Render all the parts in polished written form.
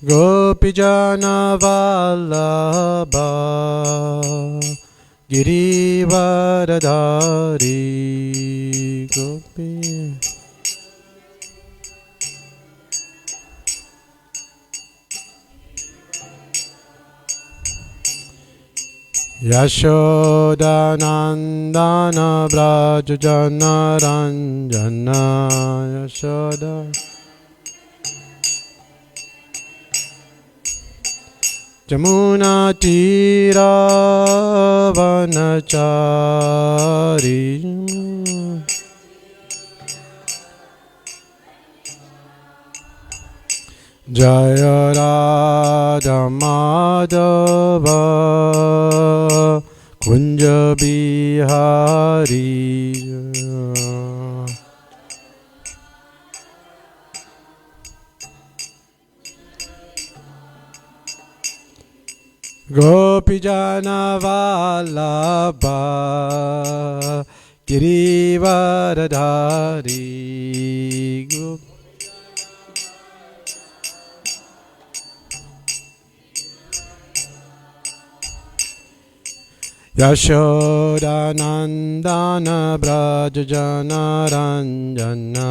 Gopijana Vallabha Girivaradhari Gopi Yashodanandana Brajajana Ranjana Yashoda Jamuna Tira Vanachari Jaya Radha Madhava Kunja Bihari Gopijana Vallabha Girivaradhari Yashodanandana Brajajana Ranjana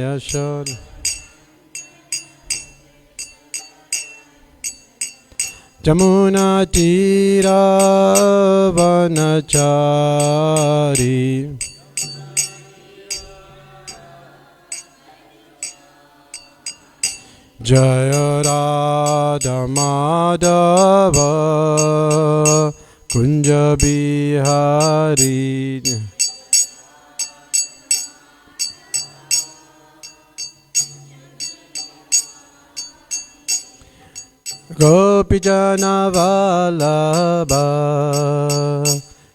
Yashoda Jamuna Tira Vanachari Jaya Radha Madhava Kunja Bihari Gopijana Vallabha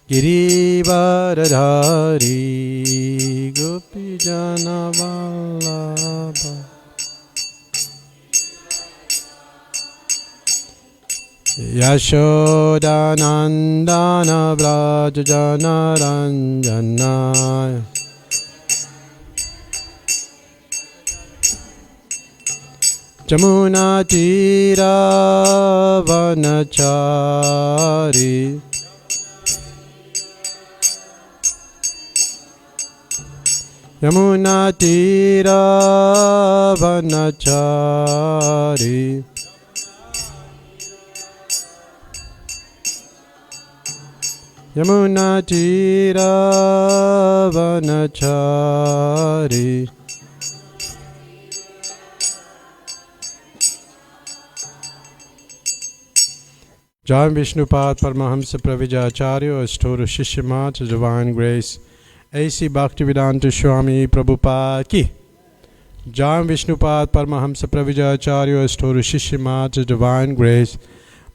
Girivaradhari Gopijana Vallabha Yashodanandana Brajajana Ranjana Jamuna Tira Vanachari Yamuna Tira Vanachari Yamuna Tira Vanachari Jai Vishnupad Paramahamsa Pravijacharya Astora Shishyamat Divine Grace A.C. Bhaktivedanta Swami Prabhupada Ki Jai Vishnupad Paramahamsa Pravijacharya Astora Shishyamat Divine Grace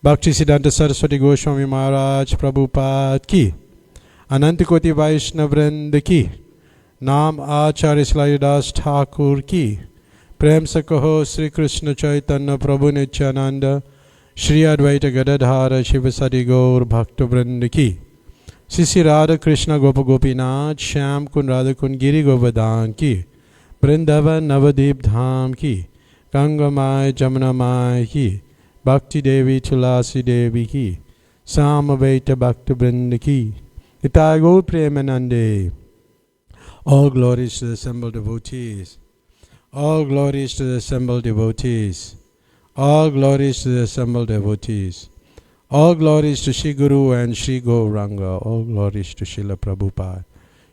Bhaktisiddhanta Saraswati Goswami Maharaj Prabhupada Ki Anantakoti Vaishnavrind Ki Naam Acharya Slaidas Thakur Ki Prem Sakaho Sri Krishna Chaitanya Prabhu Nityananda Shri Advaita Gadadhara Shivasadi Gaur Bhaktavrind Ki Sisi Radha Krishna Gopa Gopinath Shyam Kun Radha Kun Giri Govardhan Ki Vrindavan Navadip Dham Ki Ganga Mai Jamuna Mai Ki Bhakti Devi Tulasi Devi Ki Samaveta Bhaktavrind Ki Nitai Gaur Premanande. All glories to the assembled devotees. All glories to the assembled devotees. All glories to the assembled devotees. All glories to Shri Guru and Shri Gauranga. All glories to Srila Prabhupada.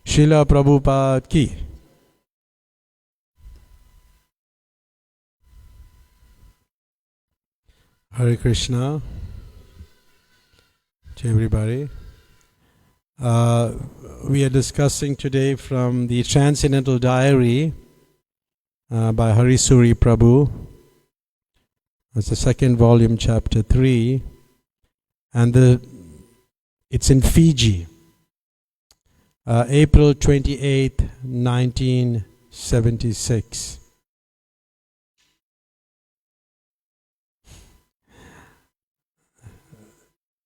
Srila Prabhupada Ki. Hare Krishna to everybody. We are discussing today from the Transcendental Diary by Harisuri Prabhu. It's the second volume, chapter 3, and it's in Fiji, April 28th, 1976.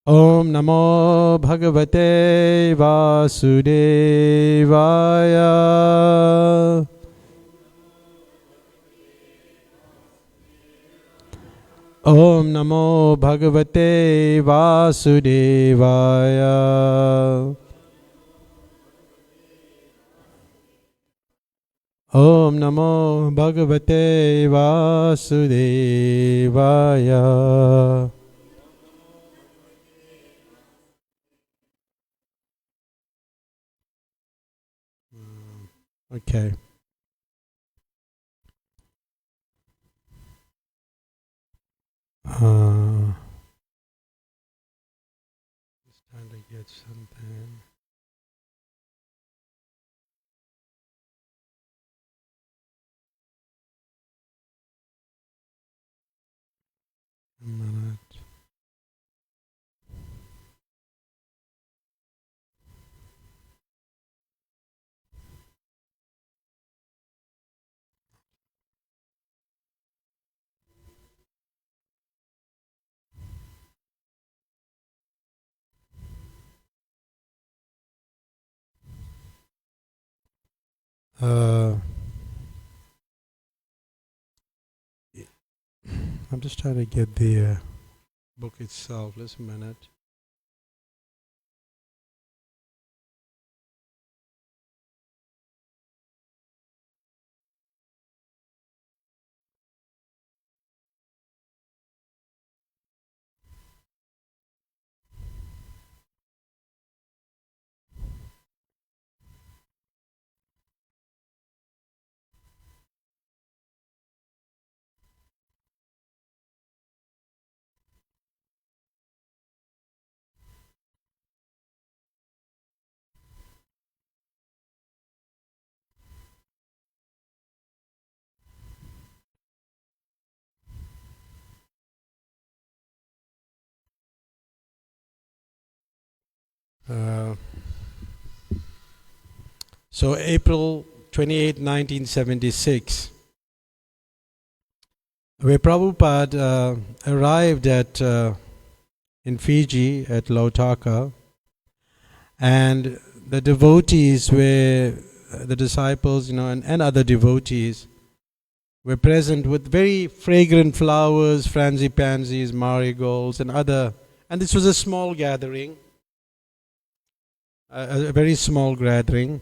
Om Namo Bhagavate Vasudevaya. Om Namo Bhagavate Vasudevaya. Om Namo Bhagavate Vasudevaya. Okay. Just trying to get something. A minute. I'm just trying to get the book itself. Just a minute. So April 28, 1976, where Prabhupada arrived at in Fiji at Lautaka, and the devotees were, the disciples, and other devotees were present with very fragrant flowers, frangipansies, marigolds, and this was a small gathering, a very small gathering.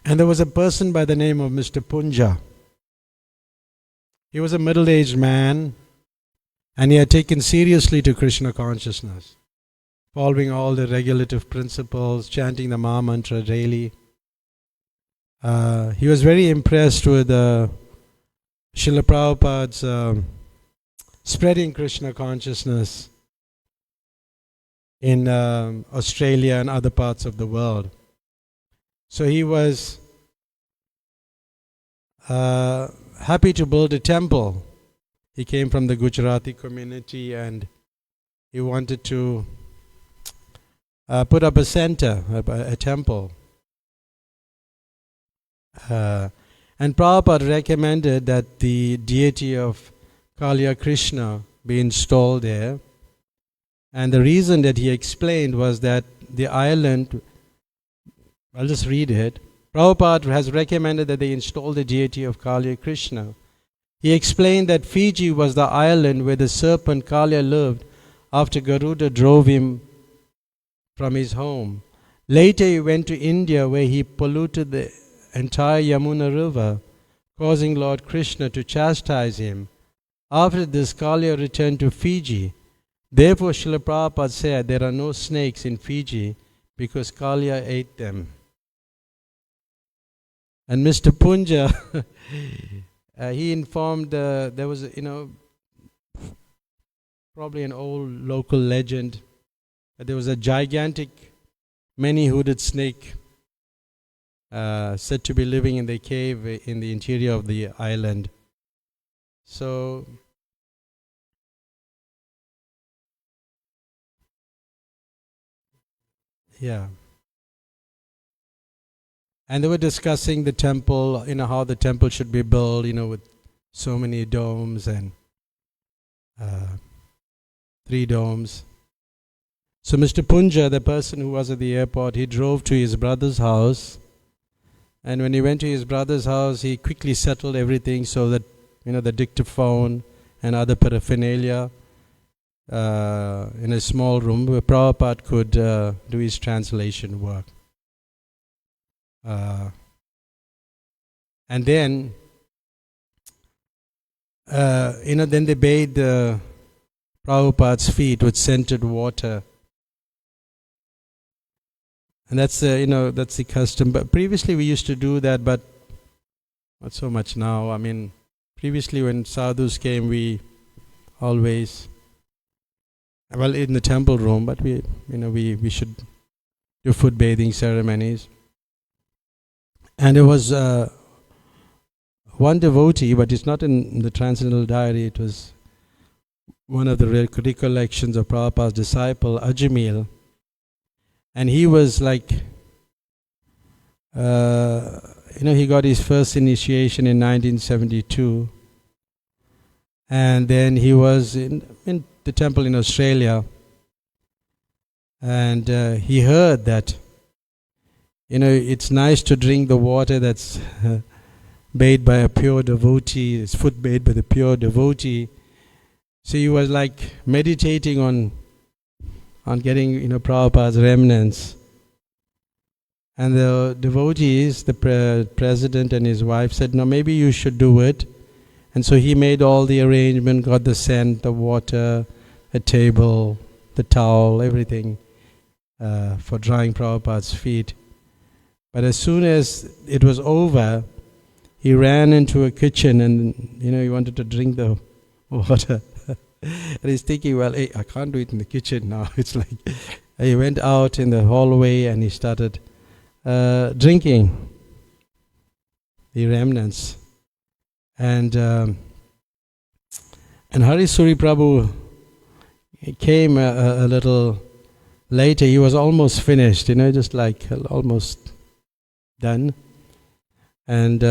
And there was a person by the name of Mr. Punja. He was a middle-aged man, and he had taken seriously to Krishna consciousness, following all the regulative principles, chanting the Maha Mantra daily. He was very impressed with Srila Prabhupada's spreading Krishna consciousness in Australia and other parts of the world. So he was happy to build a temple. He came from the Gujarati community, and he wanted to put up a center, a temple. And Prabhupada recommended that the deity of Kaliya Krishna be installed there. And the reason that he explained was that the island, I'll just read it. Prabhupada has recommended that they install the deity of Kaliya Krishna. He explained that Fiji was the island where the serpent Kaliya lived after Garuda drove him from his home. Later he went to India, where he polluted the entire Yamuna river, causing Lord Krishna to chastise him. After this, Kaliya returned to Fiji. Therefore, Srila Prabhupada said there are no snakes in Fiji because Kaliya ate them. And Mr. Punja, he informed, there was, probably an old local legend, that there was a gigantic, many-hooded snake said to be living in the cave in the interior of the island. So, yeah. And they were discussing the temple, how the temple should be built, with so many domes and 3 domes. So Mr. Punja, the person who was at the airport, he drove to his brother's house. And when he went to his brother's house, he quickly settled everything so that, the dictaphone, and other paraphernalia in a small room where Prabhupada could do his translation work. And then, then they bathed Prabhupada's feet with scented water. And that's that's the custom. But previously we used to do that, but not so much now. I mean, previously when sadhus came, we always, well, in the temple room, but we should do foot bathing ceremonies. And there was one devotee, but it's not in the Transcendental Diary. It was one of the recollections of Prabhupada's disciple, Ajamil. And he was like, he got his first initiation in 1972. And then he was in the temple in Australia. And he heard that, it's nice to drink the water that's bathed by a pure devotee, it's foot bathed by the pure devotee. So he was like meditating on getting, Prabhupada's remnants. And the devotees, the president and his wife said, no, maybe you should do it. And so he made all the arrangement, got the scent, the water, the table, the towel, everything for drying Prabhupada's feet. But as soon as it was over, he ran into a kitchen and, he wanted to drink the water. And he's thinking, well, hey, I can't do it in the kitchen now. It's like, he went out in the hallway and he started drinking the remnants. And Hari Suri Prabhu came a little later. He was almost finished, just like almost done. And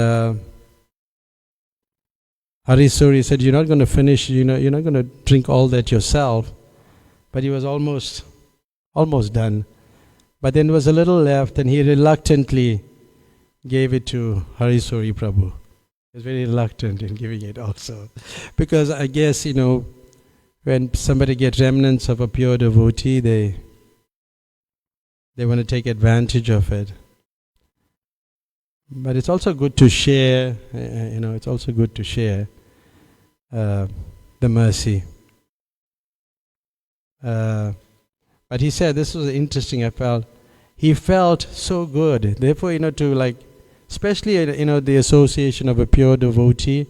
Hari Suri said, you're not going to finish, you're not going to drink all that yourself. But he was almost done. But then there was a little left, and he reluctantly gave it to Hari Suri Prabhu. He was very reluctant in giving it also. Because I guess, when somebody gets remnants of a pure devotee, they want to take advantage of it. But it's also good to share, it's also good to share the mercy. But he said, this was interesting, he felt so good. Therefore, especially, the association of a pure devotee,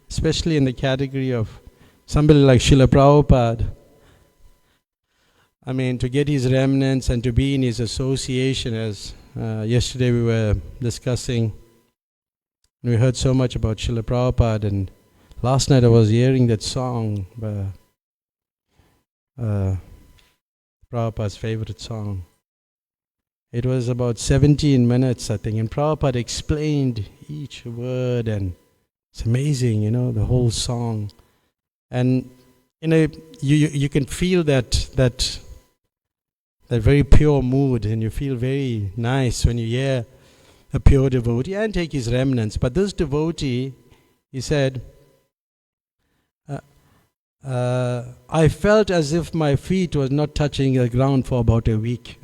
especially in the category of somebody like Srila Prabhupada, to get his remnants and to be in his association, as yesterday we were discussing, we heard so much about Srila Prabhupada, and last night I was hearing that song, Prabhupada's favorite song. It was about 17 minutes, I think, and Prabhupada explained each word, and it's amazing, the whole song. And, you can feel that very pure mood, and you feel very nice when you hear a pure devotee and take his remnants. But this devotee, he said, I felt as if my feet was not touching the ground for about a week.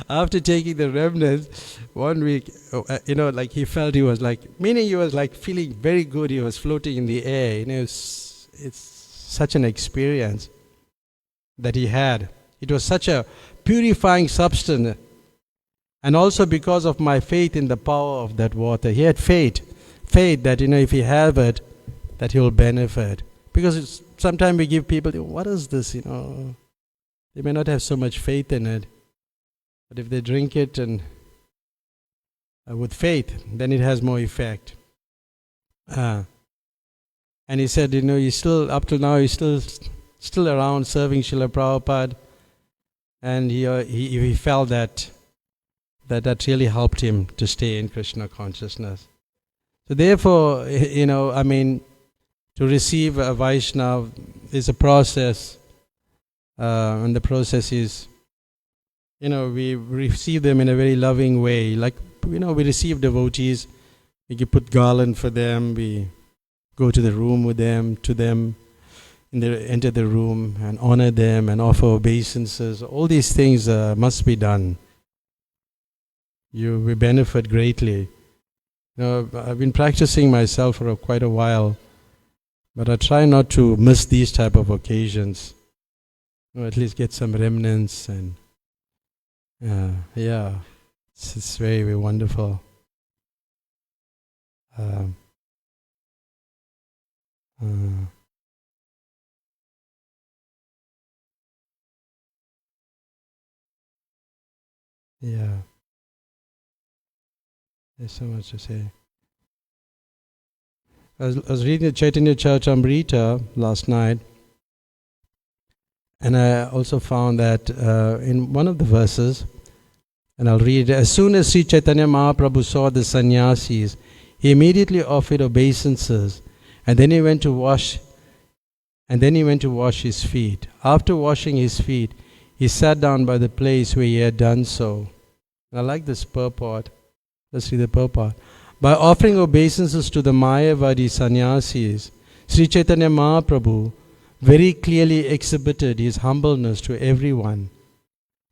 After taking the remnants, 1 week, he felt he was meaning he was feeling very good, he was floating in the air. It's such an experience that he had. It was such a purifying substance. And also because of my faith in the power of that water. He had faith that, if he have it, that he will benefit. Because sometimes we give people, what is this, They may not have so much faith in it. But if they drink it and with faith, then it has more effect. And he said, he's still, up till now, he's still around serving Srila Prabhupada. And he felt that really helped him to stay in Krishna consciousness. So therefore, to receive a Vaishnava is a process. And the process is, we receive them in a very loving way. We receive devotees, we put garland for them, we go to the room with them, to them, enter the room and honor them and offer obeisances. All these things must be done. You will benefit greatly. I've been practicing myself for quite a while, but I try not to miss these type of occasions. At least get some remnants, and it's very, very wonderful. There's so much to say. I was reading the Chaitanya Charitamrita last night, and I also found that in one of the verses, and I'll read, as soon as Sri Chaitanya Mahaprabhu saw the sannyasis, he immediately offered obeisances, and then he went to wash his feet. After washing his feet, he sat down by the place where he had done so. And I like this purport. Let's read the purport. By offering obeisances to the Mayavadi sannyasis, Sri Chaitanya Mahaprabhu very clearly exhibited his humbleness to everyone.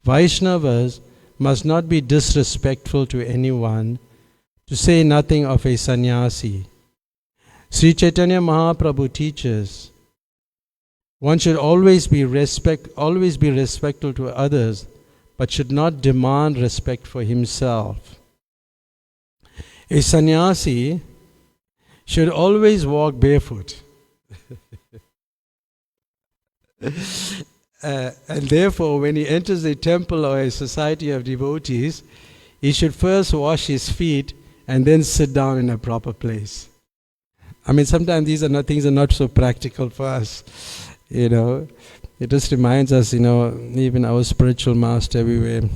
Vaishnavas must not be disrespectful to anyone, to say nothing of a sannyasi. Sri Chaitanya Mahaprabhu teaches one should always be respectful to others, but should not demand respect for himself. A sannyasi should always walk barefoot. And therefore, when he enters a temple or a society of devotees, he should first wash his feet and then sit down in a proper place. I mean, sometimes things are not so practical for us. It just reminds us, even our spiritual master, we were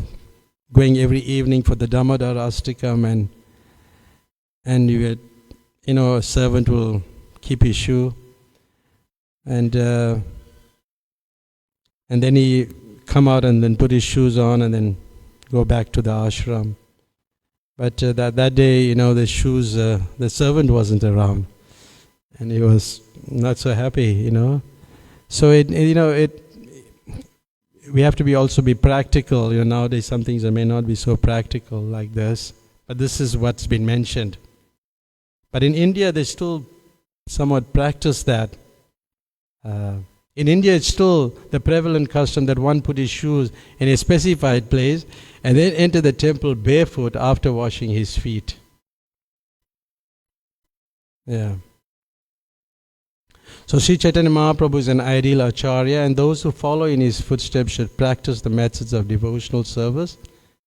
going every evening for the Damodara Astikam, and you had, a servant will keep his shoe, and then he come out and then put his shoes on and then go back to the ashram. But that day, the shoes, the servant wasn't around, and he was not so happy, So we have to also be practical. Nowadays some things may not be so practical like this, but this is what's been mentioned. But in India, they still somewhat practice that. In India, it's still the prevalent custom that one put his shoes in a specified place and then enter the temple barefoot after washing his feet. So Sri Chaitanya Mahaprabhu is an ideal acharya, and those who follow in his footsteps should practice the methods of devotional service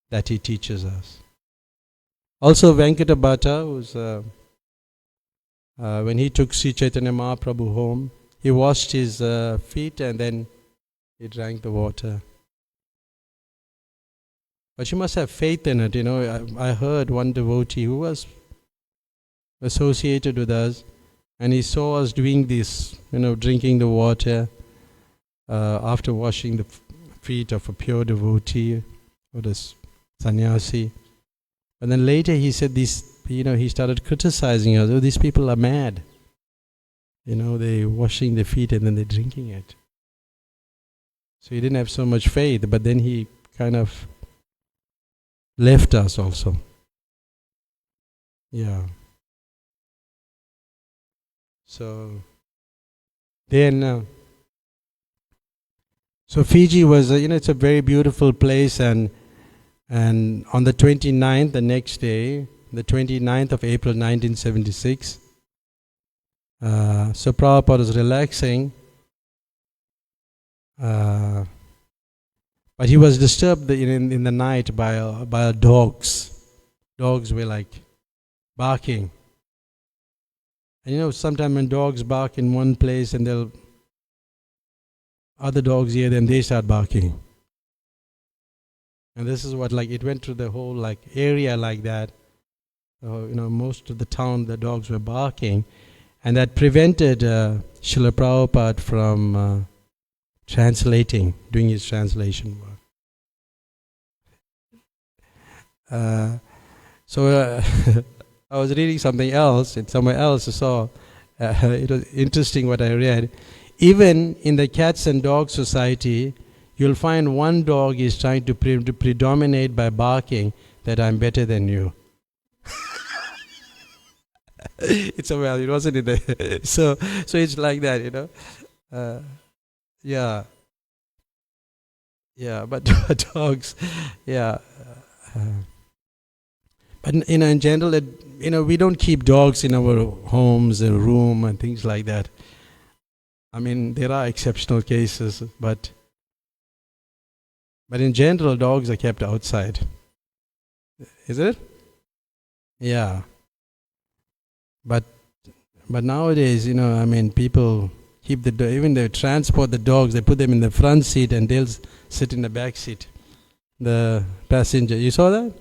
that he teaches us. Also Venkata Bhatta, when he took Sri Chaitanya Mahaprabhu home, he washed his feet and then he drank the water. But you must have faith in it. I heard one devotee who was associated with us, and he saw us doing this, drinking the water after washing the feet of a pure devotee or this sannyasi. And then later he said he started criticizing us. Oh, these people are mad. They're washing their feet and then they're drinking it. So he didn't have so much faith, but then he kind of left us also. So then, so Fiji was, it's a very beautiful place, and on the 29th, the next day, the 29th of April 1976, so Prabhupada was relaxing, but he was disturbed in the night by dogs. Dogs were like barking. And sometimes when dogs bark in one place and other dogs hear them, they start barking. And this is what, it went through the whole area like that. Most of the town, the dogs were barking. And that prevented Srila Prabhupada from doing his translation work. So I was reading something else, and somewhere else I saw It was interesting what I read. Even in the cats and dogs society, you'll find one dog is trying to predominate by barking that I'm better than you. It's well, it wasn't in the so it's like that, yeah, but dogs, yeah. Uh, but in general, we don't keep dogs in our homes, a room, and things like that. I mean, there are exceptional cases, but in general, dogs are kept outside. Is it? Yeah. But nowadays, I mean, people keep even they transport the dogs. They put them in the front seat, and they'll sit in the back seat. The passenger, you saw that?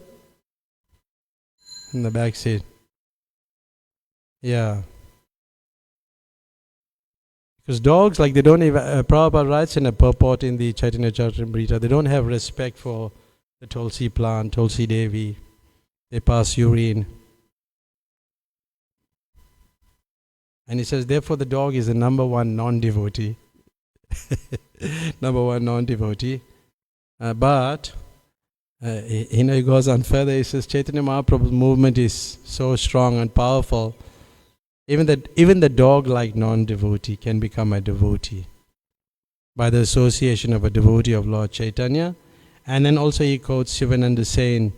In the back seat. Yeah. Because dogs, like, they don't even, Prabhupada writes in a purport in the Chaitanya Charitamrita, they don't have respect for the Tulsi plant, Tulsi Devi. They pass urine. And he says, therefore the dog is the number one non-devotee. Number one non-devotee. But he goes on further, he says, Chaitanya Mahaprabhu's movement is so strong and powerful. Even the dog-like non-devotee can become a devotee by the association of a devotee of Lord Chaitanya. And then also he quotes Shivananda Sen,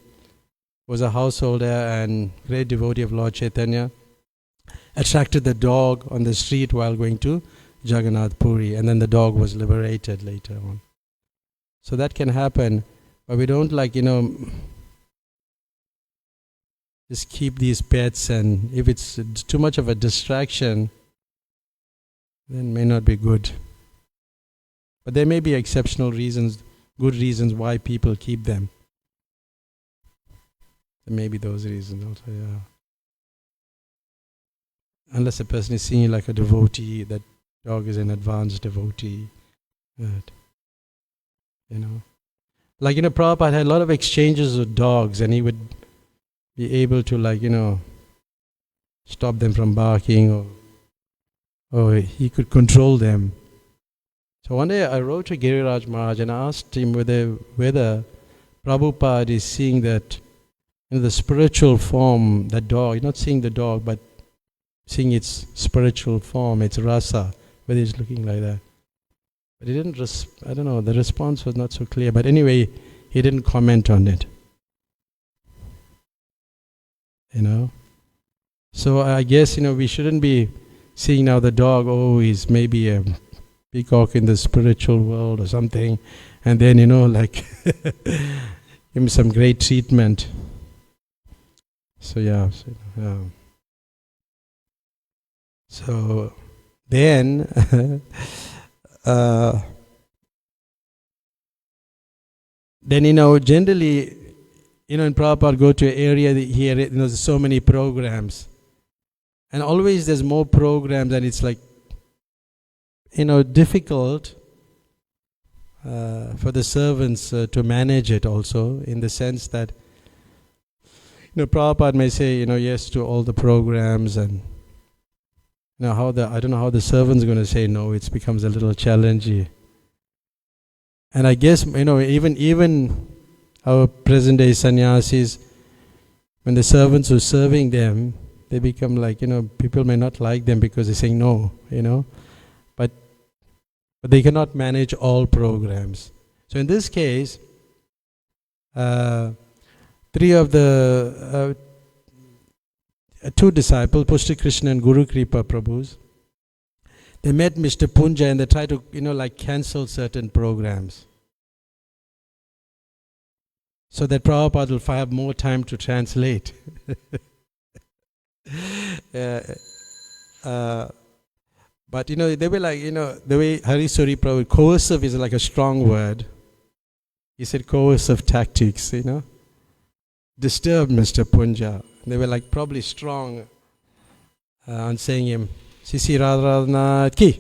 was a householder and great devotee of Lord Chaitanya, attracted the dog on the street while going to Jagannath Puri, and then the dog was liberated later on. So that can happen, but we don't just keep these pets, and if it's too much of a distraction, then it may not be good. But there may be exceptional reasons, good reasons why people keep them. There may be those reasons also, yeah. Unless a person is seeing you like a devotee, that dog is an advanced devotee. But, like, Prabhupada had a lot of exchanges with dogs, and he would be able to, stop them from barking, or he could control them. So one day I wrote to Giriraj Maharaj and asked him whether Prabhupada is seeing that, the spiritual form, that dog, not seeing the dog, but seeing its spiritual form, its rasa, whether he's looking like that. But he didn't, I don't know, the response was not so clear. But anyway, he didn't comment on it. So I guess, we shouldn't be seeing now the dog, he's maybe a peacock in the spiritual world or something, and then, give him some great treatment. So yeah. So then, generally, in Prabhupada go to an area here, there's so many programs. And always there's more programs, and it's like, difficult for the servants to manage it also, in the sense that, Prabhupada may say, yes to all the programs, and I don't know how the servant's going to say no. It becomes a little challenging. And I guess, even our present day sannyasis, when the servants are serving them, they become like, people may not like them because they're saying no, but they cannot manage all programs. So in this case, three of the two disciples, Pushti Krishna and Guru Kripa Prabhus, they met Mr. Punja and they tried to, cancel certain programs, so that Prabhupada will have more time to translate. But they were like, the way Harisuri Prabhu, coercive is like a strong word. He said coercive tactics, disturbed Mr. Punja. They were like probably strong on saying him, Sisi Raghunath ki.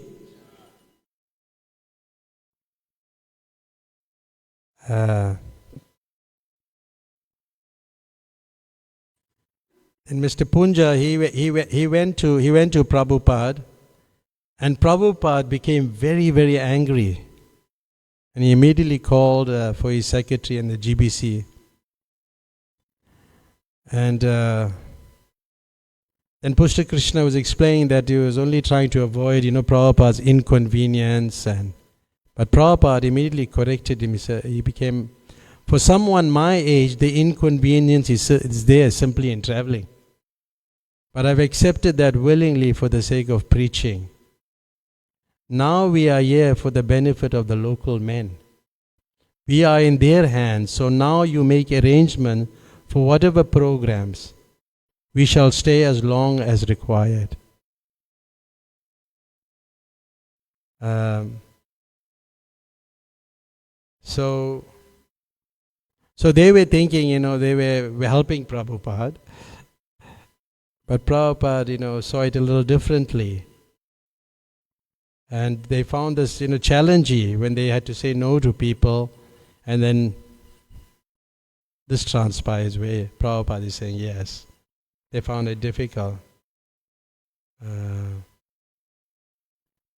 And Mr. Punja, he went to Prabhupada, and Prabhupada became very, very angry. And he immediately called for his secretary and the GBC. And then Pushta Krishna was explaining that he was only trying to avoid, Prabhupada's inconvenience. But Prabhupada immediately corrected him. He said, he became, for someone my age, the inconvenience is there simply in traveling. But I've accepted that willingly for the sake of preaching. Now we are here for the benefit of the local men. We are in their hands, so now you make arrangement for whatever programs. We shall stay as long as required. So they were thinking, they were helping Prabhupada. But Prabhupada, saw it a little differently. And they found this, challenging when they had to say no to people. And then this transpires where Prabhupada is saying yes. They found it difficult.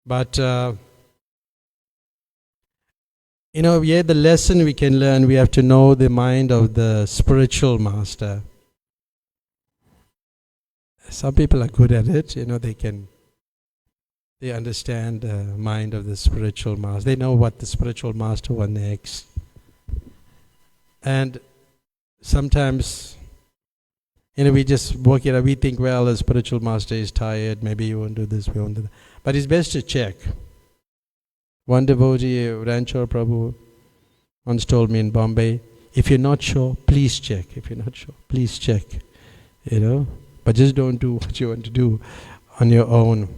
But here the lesson we can learn, we have to know the mind of the spiritual master. Some people are good at it, they understand the mind of the spiritual master. They know what the spiritual master wants next. And sometimes, we just work it out. We think, well, the spiritual master is tired. Maybe he won't do this, we won't do that. But it's best to check. One devotee, Ranchor Prabhu, once told me in Bombay, if you're not sure, please check. If you're not sure, please check. But just don't do what you want to do on your own.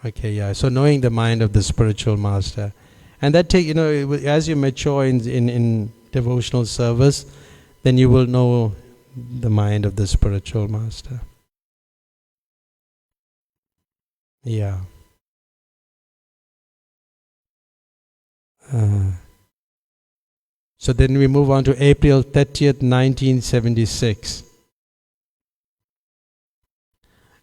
Okay, yeah. So knowing the mind of the spiritual master, and that as you mature in devotional service, then you will know the mind of the spiritual master. Yeah. So then we move on to April 30th, 1976.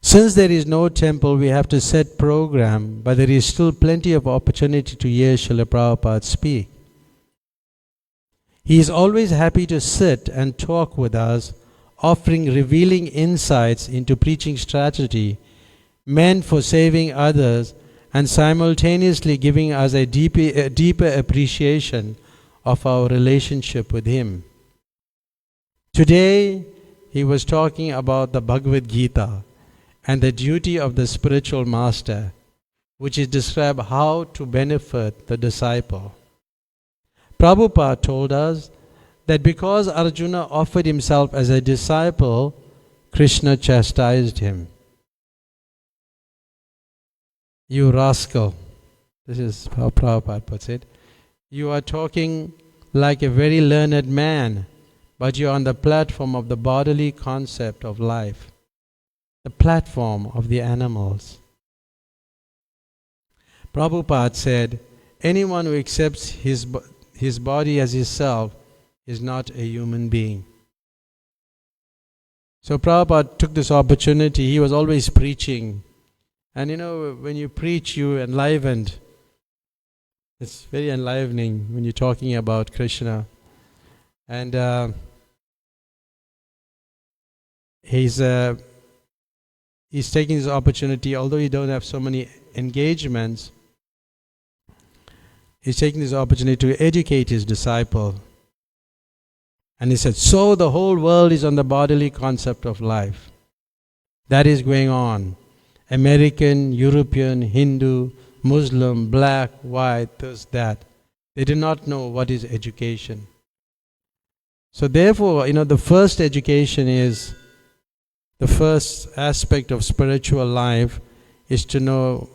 Since there is no temple, we have to set program, but there is still plenty of opportunity to hear Srila Prabhupada speak. He is always happy to sit and talk with us, offering revealing insights into preaching strategy meant for saving others and simultaneously giving us a deeper appreciation of our relationship with Him. Today, he was talking about the Bhagavad Gita and the duty of the spiritual master, which is described how to benefit the disciple. Prabhupada told us that because Arjuna offered himself as a disciple, Krishna chastised him. You rascal, this is how Prabhupada puts it, you are talking like a very learned man, but you are on the platform of the bodily concept of life, the platform of the animals. Prabhupada said, anyone who accepts his body as his self is not a human being. So Prabhupada took this opportunity. He was always preaching. And when you preach, you enlivened. It's very enlivening when you're talking about Krishna. And he's taking this opportunity, although he don't have so many engagements, he's taking this opportunity to educate his disciple. And he said, so the whole world is on the bodily concept of life. That is going on. American, European, Hindu, Muslim, black, white, this, that. They do not know what is education. So therefore, the first education is, the first aspect of spiritual life is to know,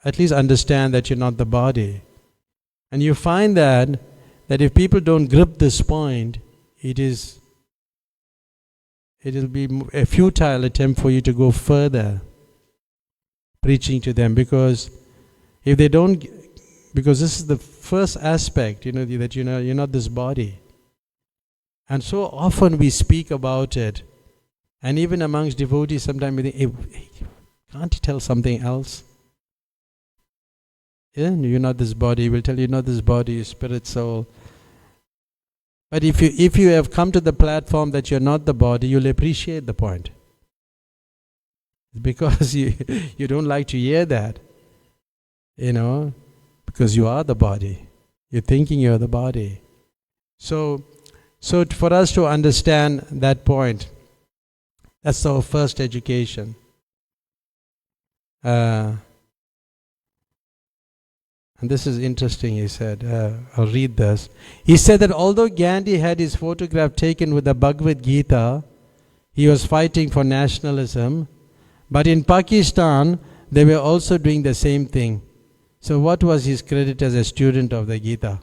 at least understand that you're not the body. And you find that if people don't grip this point, it'll be a futile attempt for you to go further preaching to them, because if they don't because this is the first aspect, that you're not this body. And so often we speak about it. And even amongst devotees, sometimes we think, hey, can't you tell something else? Yeah, you're not this body. We'll tell you, not this body, spirit, soul. But if you have come to the platform that you're not the body, you'll appreciate the point. Because you don't like to hear that. Because you are the body. You're thinking you're the body. So for us to understand that point, that's our first education. And this is interesting, he said. I'll read this. He said that although Gandhi had his photograph taken with the Bhagavad Gita, he was fighting for nationalism. But in Pakistan, they were also doing the same thing. So what was his credit as a student of the Gita?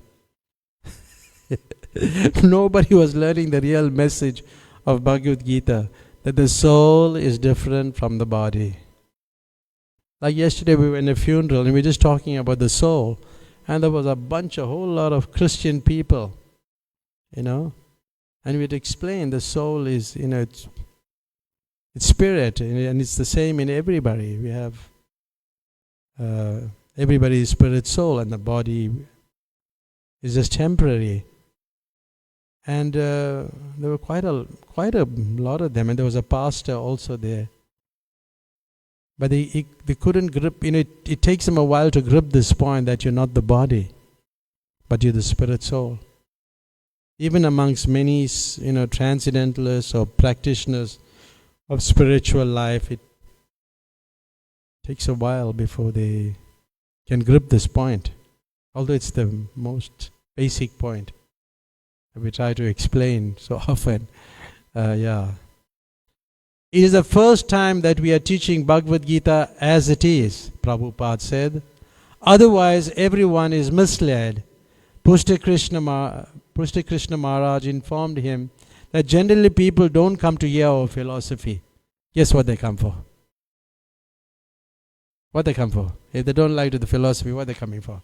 Nobody was learning the real message of Bhagavad Gita, that the soul is different from the body. Like yesterday we were in a funeral and we were just talking about the soul, and there was a whole lot of Christian people, and we'd explain the soul is, it's spirit, and it's the same in everybody. We have everybody is spirit, soul, and the body is just temporary. And there were quite a lot of them, and there was a pastor also there. But they couldn't grip, it takes them a while to grip this point that you're not the body, but you're the spirit soul. Even amongst many, transcendentalists or practitioners of spiritual life, it takes a while before they can grip this point. Although it's the most basic point that we try to explain so often. It is the first time that we are teaching Bhagavad Gita as it is, Prabhupada said. Otherwise, everyone is misled. Pushta Krishna Maharaj informed him that generally people don't come to hear our philosophy. Guess what they come for? What they come for? If they don't like the philosophy, what are they coming for?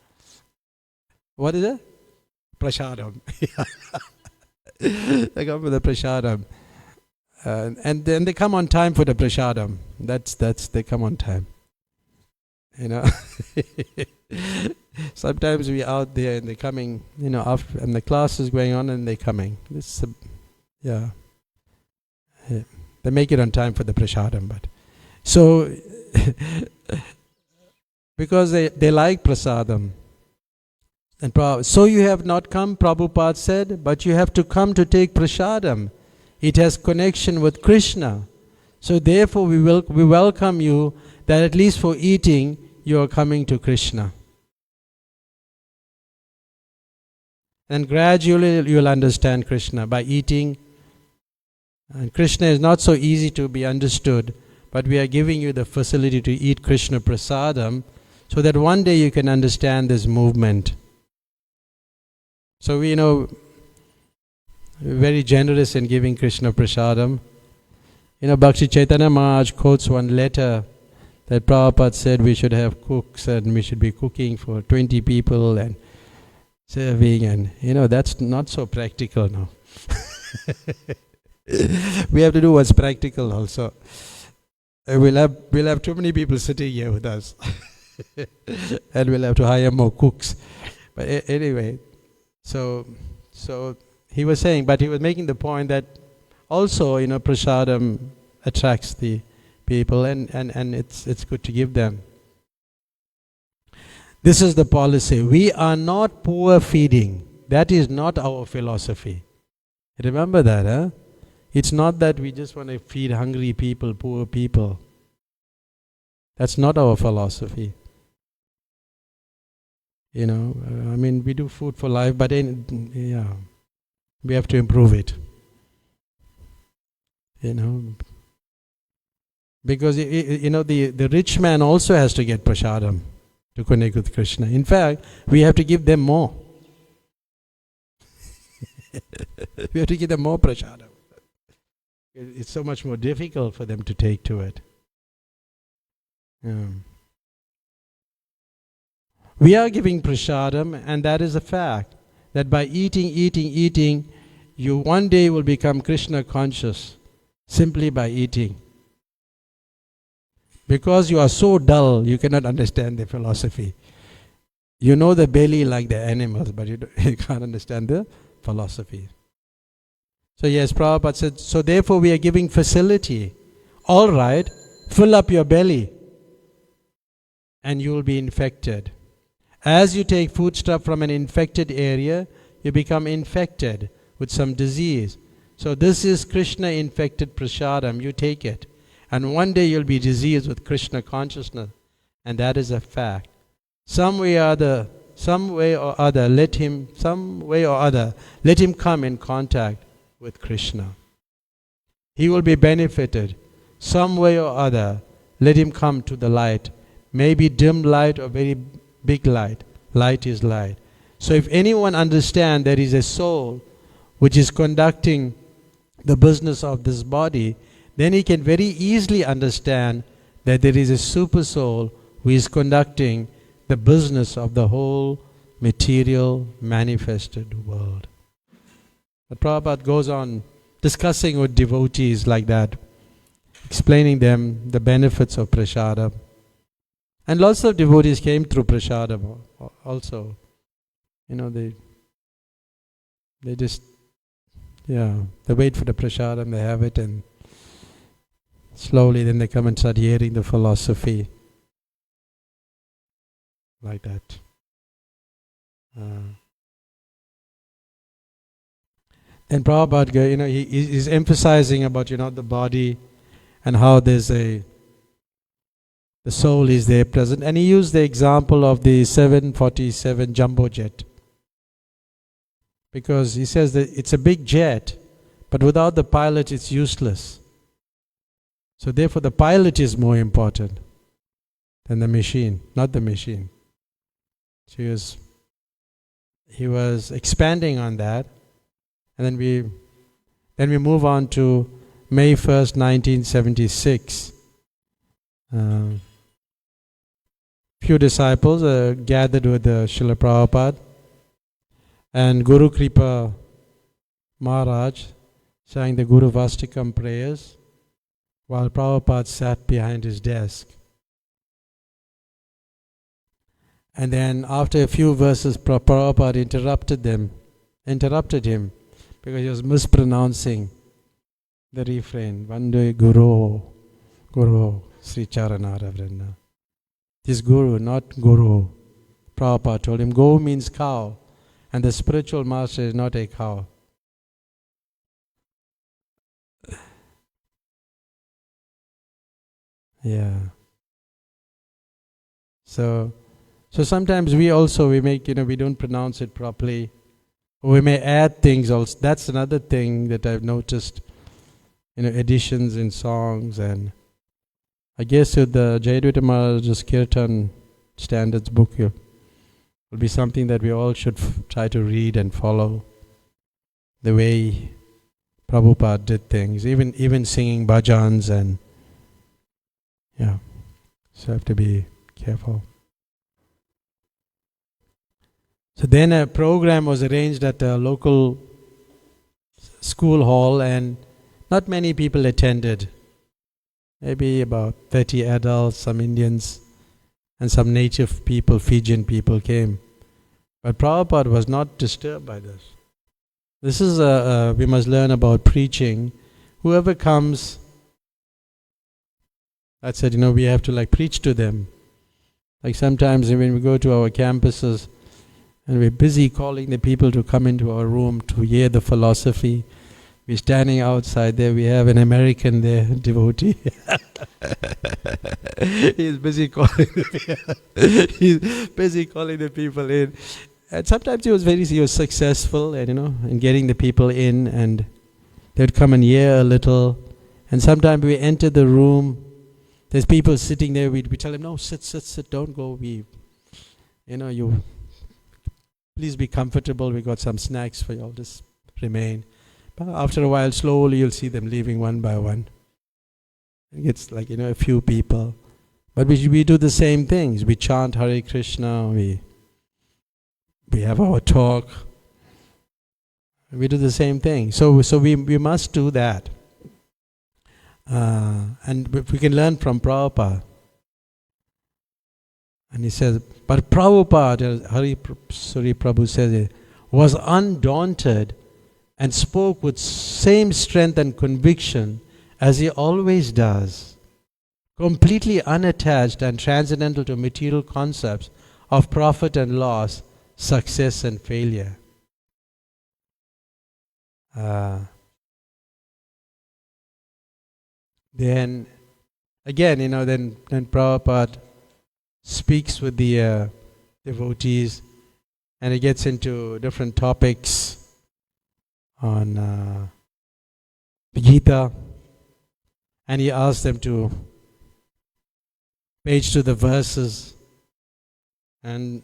What is it? Prasadam. They come for the prasadam. And then they come on time for the prasadam. That's they come on time. Sometimes we out there and they're coming, after, and the class is going on and they're coming. They make it on time for the prasadam, but so because they like prasadam. And so you have not come, Prabhupada said, but you have to come to take prasadam. It has connection with Krishna. So therefore we welcome you that at least for eating you are coming to Krishna. And gradually you will understand Krishna by eating. And Krishna is not so easy to be understood, but we are giving you the facility to eat Krishna prasadam so that one day you can understand this movement. So we very generous in giving Krishna prasadam. Bhakti Chaitanya Maharaj quotes one letter that Prabhupada said we should have cooks and we should be cooking for 20 people and serving, and that's not so practical now. We have to do what's practical also. We'll have too many people sitting here with us. And we'll have to hire more cooks. But anyway, so he was saying, but he was making the point that also, prasadam attracts the people and it's good to give them. This is the policy. We are not poor feeding. That is not our philosophy. Remember that, huh? It's not that we just want to feed hungry people, poor people. That's not our philosophy. We do food for life, but we have to improve it. Because the rich man also has to get prasadam to connect with Krishna. In fact, we have to give them more. We have to give them more prasadam. It's so much more difficult for them to take to it. We are giving prasadam, and that is a fact. That by eating, you one day will become Krishna conscious, simply by eating. Because you are so dull, you cannot understand the philosophy. You know the belly like the animals, but you can't understand the philosophy. So yes, Prabhupada said, so therefore we are giving facility. All right, fill up your belly and you will be infected. As you take foodstuff from an infected area, you become infected with some disease. So this is Krishna infected prasadam, you take it. And one day you'll be diseased with Krishna consciousness. And that is a fact. Some way or other, let him come in contact with Krishna. He will be benefited. Some way or other, let him come to the light. Maybe dim light or very big light. Light is light. So if anyone understands there is a soul which is conducting the business of this body, then he can very easily understand that there is a super soul who is conducting the business of the whole material manifested world. But Prabhupada goes on discussing with devotees like that, explaining them the benefits of prasadam. And lots of devotees came through prasadam also. They just, they wait for the prasadam, they have it, and slowly then they come and start hearing the philosophy. Like that. Then Prabhupada, he's emphasizing about, the body and how the soul is there present. And he used the example of the 747 jumbo jet. Because he says that it's a big jet, but without the pilot it's useless. So therefore the pilot is more important than the machine, not the machine. So he was expanding on that. And then we move on to May 1st, 1976. Few disciples gathered with Srila Prabhupada, and Guru Kripa Maharaj sang the Guru Vastikam prayers while Prabhupada sat behind his desk. And then after a few verses, Prabhupada interrupted him because he was mispronouncing the refrain, Vande Guru, Sri Charanara Vrinda. This Guru, not Guru. Prabhupada told him, Go means cow, and the spiritual master is not a cow. Yeah. So sometimes we make, we don't pronounce it properly. We may add things also. That's another thing that I've noticed, additions in songs. And I guess with the Jayadvaita Maharaj's Kirtan Standards book will be something that we all should try to read and follow. The way Prabhupada did things, even singing bhajans, and so have to be careful. So then a program was arranged at a local school hall, and not many people attended. Maybe about 30 adults, some Indians, and some native people, Fijian people came. But Prabhupada was not disturbed by this. This is we must learn about preaching. Whoever comes, I said, we have to preach to them. Like sometimes when we go to our campuses, and we're busy calling the people to come into our room to hear the philosophy. We're standing outside there. We have an American there, devotee. He's busy calling the people in. And sometimes he was successful, in getting the people in, and they'd come and hear a little. And sometimes we enter the room. There's people sitting there. We tell them, no, sit, don't go. You. Please be comfortable. We got some snacks for you all. Just remain. But after a while, slowly you'll see them leaving one by one. It's a few people. But we do the same things. We chant Hare Krishna. We we have our talk. We do the same thing. So we must do that. And we can learn from Prabhupada. And he says, but Prabhupada, Suri Prabhu says it, was undaunted and spoke with same strength and conviction as he always does, completely unattached and transcendental to material concepts of profit and loss, success and failure. Then again, then Prabhupada speaks with the devotees, and he gets into different topics on the Gita, and he asks them to page to the verses, and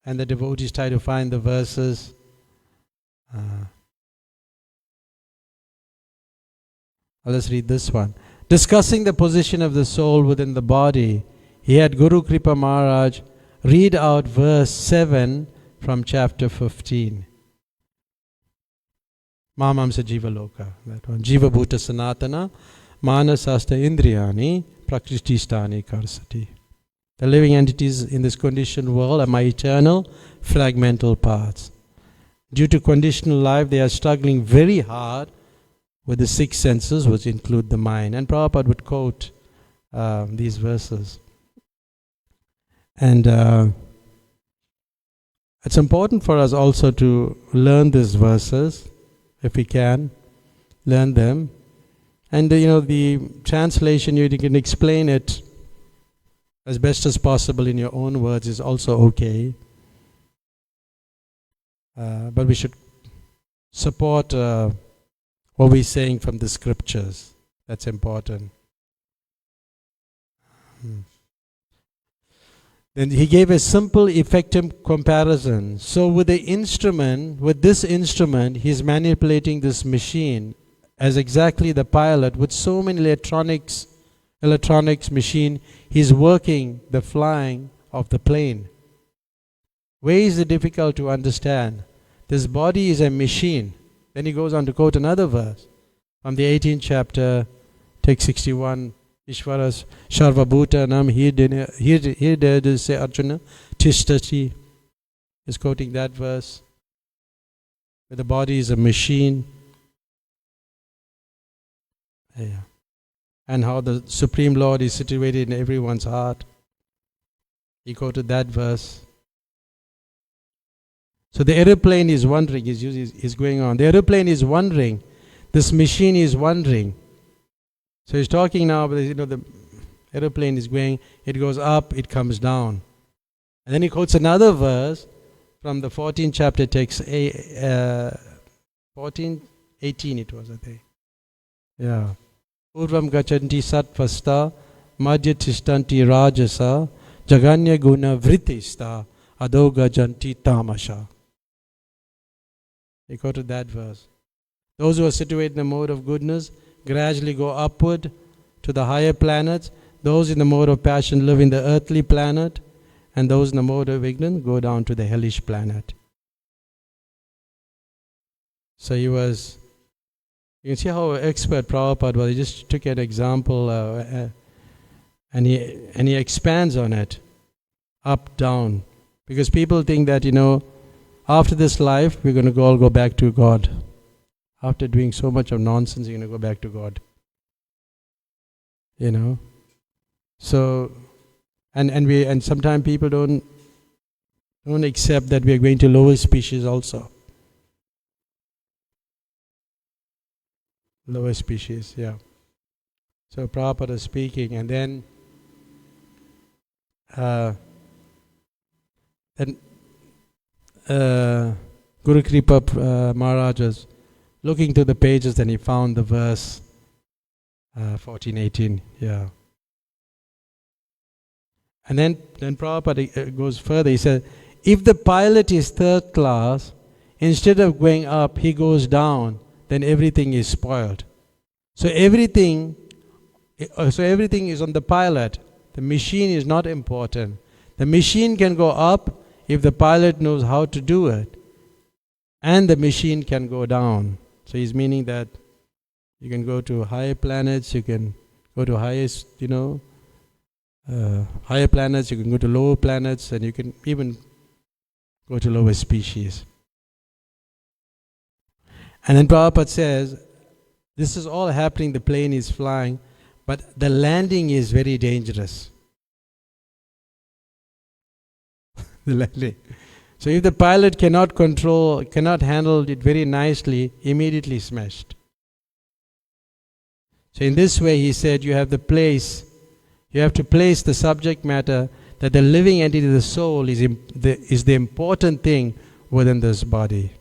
the devotees try to find the verses. Let's read this one. Discussing the position of the soul within the body, he had Guru Kripa Maharaj read out verse 7 from chapter 15. Mamamsa Jiva Loka, that one. Jiva Bhuta Sanatana, Manasasta Indriyani, Prakrististani Karsati. The living entities in this conditioned world are my eternal fragmental parts. Due to conditional life, they are struggling very hard with the six senses, which include the mind. And Prabhupada would quote these verses. And it's important for us also to learn these verses, if we can, learn them. And the translation, you can explain it as best as possible in your own words is also okay. But we should support what we're saying from the scriptures. That's important. Then he gave a simple, effective comparison. So with this instrument, he's manipulating this machine as exactly the pilot. With so many electronics machine, he's working the flying of the plane. Where is it difficult to understand? This body is a machine. Then he goes on to quote another verse from the 18th chapter, text 61. Ishvaras Sharva Bhutanam Hirdaya say Arjuna Tishtati is quoting that verse. Where the body is a machine. Yeah. And how the Supreme Lord is situated in everyone's heart. He quoted that verse. So the aeroplane is wondering, is going on. The aeroplane is wondering. This machine is wondering. So he's talking now, but the aeroplane is going, it goes up, it comes down. And then he quotes another verse from the 14th chapter text, 18 it was, I think. Yeah. Purvam gachanti satvasta, madhya tishtanti rajasa, jaganya guna vrittista, adho gajanti tamasha. He quoted that verse. Those who are situated in the mode of goodness gradually go upward to the higher planets. Those in the mode of passion live in the earthly planet, and those in the mode of ignorance go down to the hellish planet. So you can see how expert Prabhupada was. He just took an example and he expands on it, up, down. Because people think that, after this life, we're going to all go back to God. After doing so much of nonsense, you're going to go back to God. So, and sometimes people don't accept that we are going to lower species also. Lower species, yeah. So Prabhupada is speaking, and then Guru Kripa Maharaj was looking through the pages, then he found the verse 14:18, yeah. And then Prabhupada goes further. He said, if the pilot is third class, instead of going up, he goes down, then everything is spoiled. So everything is on the pilot. The machine is not important. The machine can go up, if the pilot knows how to do it, and the machine can go down. So he's meaning that you can go to higher planets, you can go to highest, higher planets, you can go to lower planets, and you can even go to lower species. And then Prabhupada says, this is all happening, the plane is flying, but the landing is very dangerous. The landing. So if the pilot cannot handle it very nicely, immediately smashed. So in this way, he said, you have to place the subject matter that the living entity, the soul, is the important thing within this body.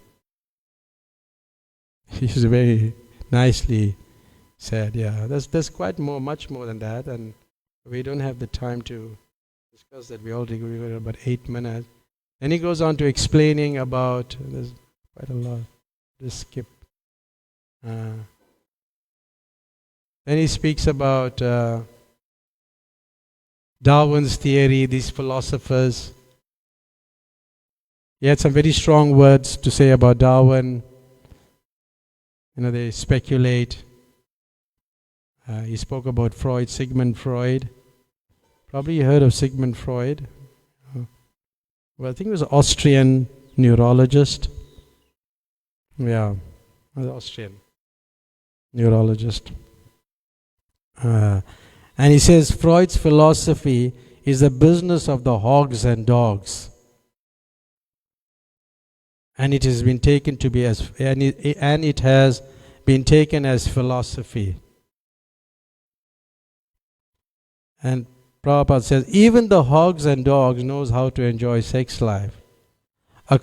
He's very nicely said, yeah. There's much more than that, and we don't have the time to discuss that. We got about 8 minutes. Then he goes on to explaining about, there's quite a lot, just skip. Then he speaks about Darwin's theory, these philosophers. He had some very strong words to say about Darwin. They speculate. He spoke about Freud, Sigmund Freud. Probably you heard of Sigmund Freud. Well, I think he was an Austrian neurologist. Yeah, an Austrian neurologist. And he says Freud's philosophy is the business of the hogs and dogs. And it has been taken to be it has been taken as philosophy. And Prabhupada says, even the hogs and dogs knows how to enjoy sex life. On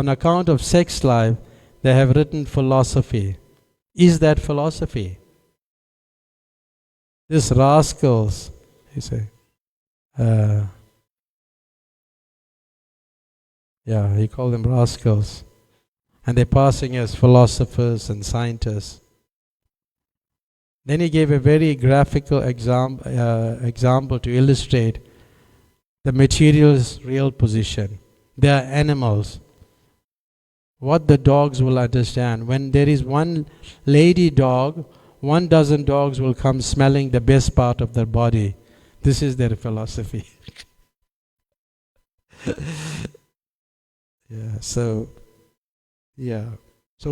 account of sex life, they have written philosophy. Is that philosophy? These rascals, he say. He called them rascals. And they're passing as philosophers and scientists. Then he gave a very graphical example to illustrate the material's real position. They are animals. What the dogs will understand. When there is one lady dog, 1,000 dogs will come smelling the best part of their body. This is their philosophy. So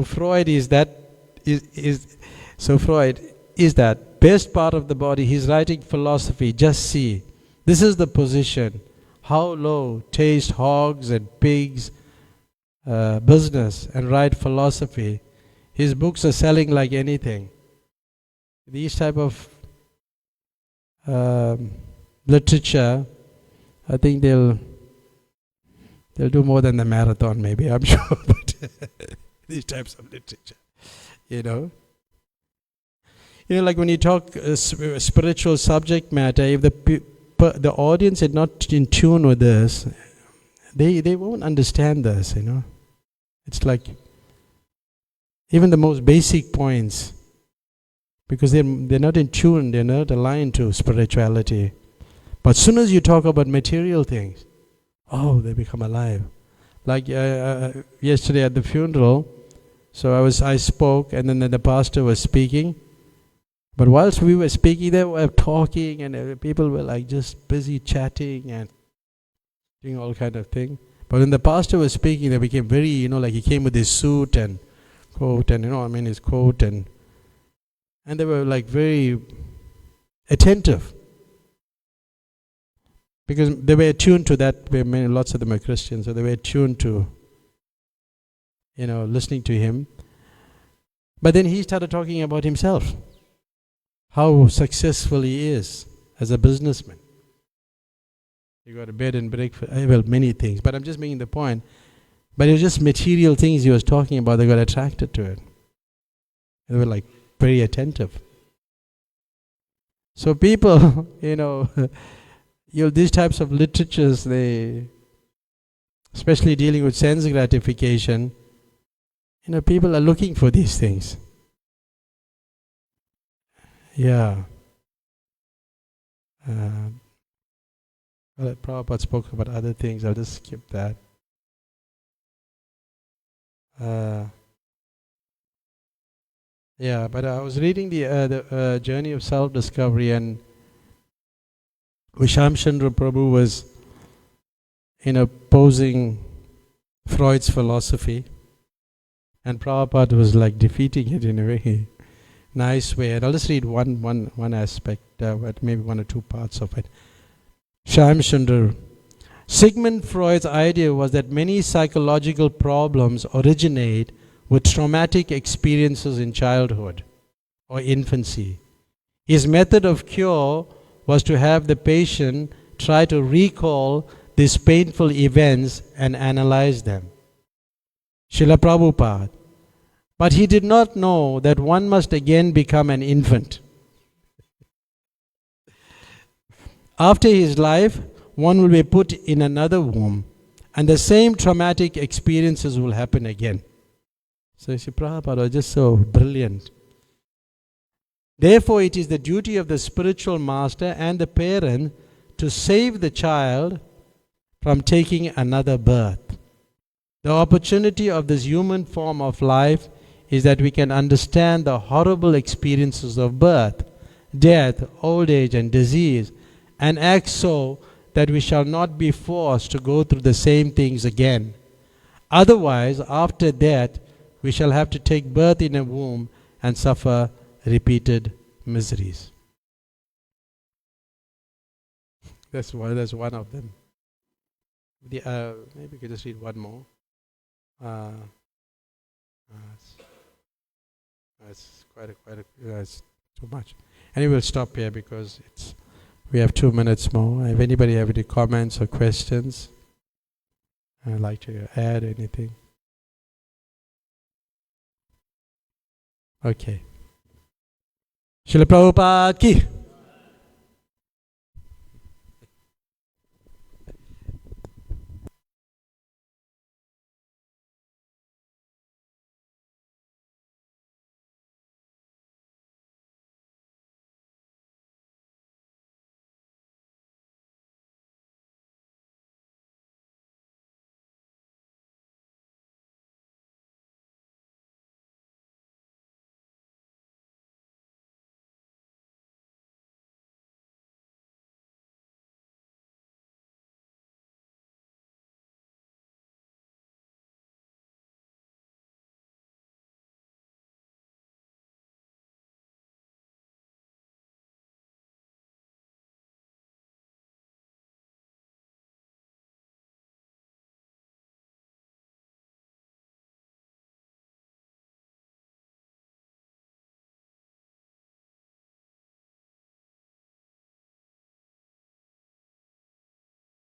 Freud is that best part of the body. He's writing philosophy. Just see, this is the position. How low taste hogs and pigs business and write philosophy. His books are selling like anything. These type of literature, I think they'll do more than the marathon, maybe, I'm sure. But these types of literature, like when you talk spiritual subject matter, if the audience is not in tune with this, they won't understand this. It's like even the most basic points, because they're not in tune, they're not aligned to spirituality. But as soon as you talk about material things, they become alive. Like yesterday at the funeral, so I spoke, and then the pastor was speaking. But whilst we were speaking, they were talking, and people were like just busy chatting and doing all kind of thing. But when the pastor was speaking, they became very, like he came with his suit and coat, and his coat, and they were like very attentive. Because they were attuned to that. Lots of them are Christians, so they were attuned to, listening to him. But then he started talking about himself, how successful he is as a businessman. He got a bed and breakfast, many things. But I'm just making the point. But it was just material things he was talking about. They got attracted to it. They were like very attentive. So people, these types of literatures, they, especially dealing with sense gratification, people are looking for these things. Prabhupada spoke about other things. I'll just skip that. Yeah, but I was reading the Journey of Self-Discovery, and Visham Chandra Prabhu was, posing Freud's philosophy, and Prabhupada was like defeating it in a very nice way. And I'll just read one aspect, but maybe one or two parts of it. Visham Chandra. Sigmund Freud's idea was that many psychological problems originate with traumatic experiences in childhood or infancy. His method of cure was to have the patient try to recall these painful events and analyze them. Srila Prabhupada. But he did not know that one must again become an infant. After his life, one will be put in another womb, and the same traumatic experiences will happen again. So Sri Prabhupada was just so brilliant. Therefore, it is the duty of the spiritual master and the parent to save the child from taking another birth. The opportunity of this human form of life is that we can understand the horrible experiences of birth, death, old age, and disease, and act so that we shall not be forced to go through the same things again. Otherwise, after death, we shall have to take birth in a womb and suffer repeated miseries. That's one of them. Maybe we could just read one more. It's it's too much. Anyway, we'll stop here because we have 2 minutes more. If anybody have any comments or questions, I'd like to add anything. Okay. Srila Prabhupada ki